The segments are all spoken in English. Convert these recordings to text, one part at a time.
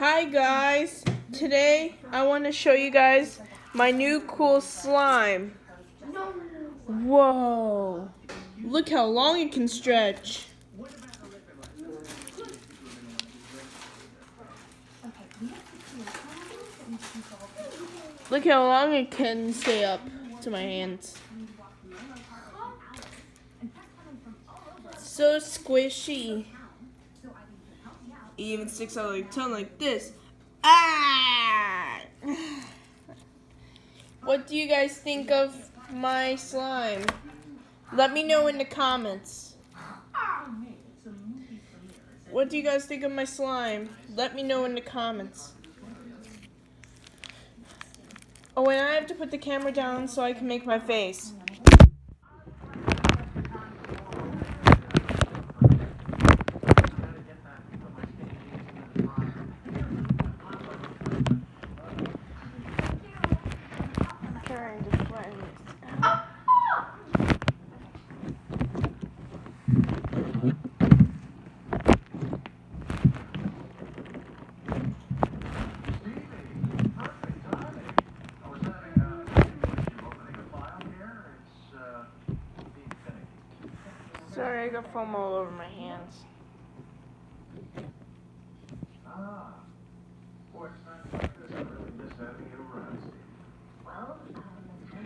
Hi guys, today I want to show you guys my new cool slime. Whoa, look how long it can stretch. Look how long it can stay up to my hands. So squishy. It even sticks out like tongue like this. Ah! What do you guys think of my slime? Let me know in the comments. What do you guys think of my slime? Let me know in the comments. Oh, and I have to put the camera down so I can make my face. Trying to flatten this out. Sorry, I got foam all over my hands. Boy, it's not like this. I really miss having you around, Steve. Well, I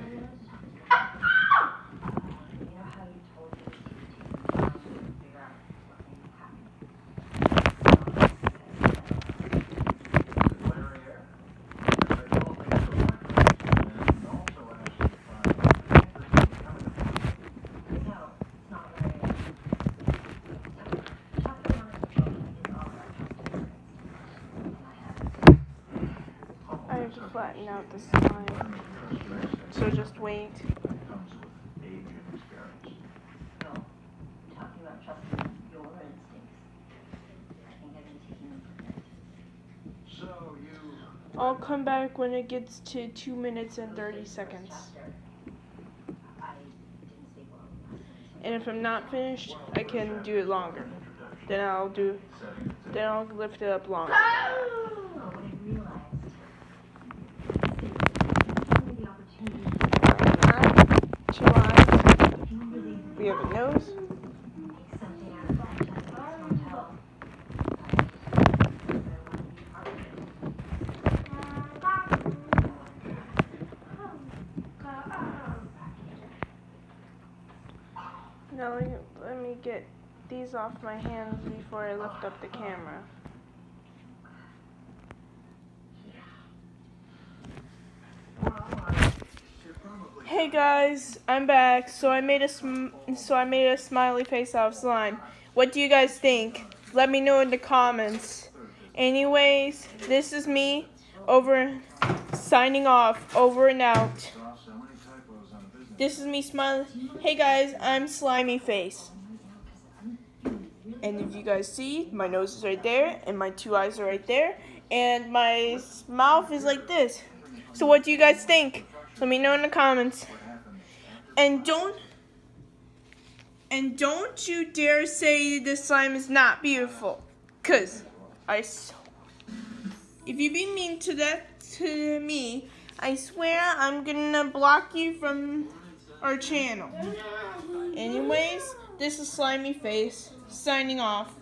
you know how you told me to take time to figure out what made you happy? Clear air. They told me to and also asked if I was interested in coming to No, it's not very. Chapter 1 of the book is all about trust and and I I have to flatten out the slime. So just wait. comes with age and experience. No, talking about trusting your instincts. I think I've been taking them for granted. So you... I'll come back when it gets to 2 minutes and 30 seconds. I didn't stay long. And if I'm not finished, I can do it longer. Then I'll lift it up longer. Oh, what I realized. The opportunity. Two eyes. We have a nose. Make something out of that just don't tell. Now let me get these off my hands before I lift up the camera. Hey guys, I'm back. So I made a smiley face out of slime. What do you guys think? Let me know in the comments. Anyways, this is me signing off, over and out. This is me smiling. Hey guys, I'm Slimy Face. And if you guys see, my nose is right there, and my two eyes are right there, and my mouth is like this. So what do you guys think? Let me know in the comments. And don't you dare say this slime is not beautiful. Cause if you be mean to me, I swear I'm gonna block you from our channel. Anyways, this is Slimy Face, signing off.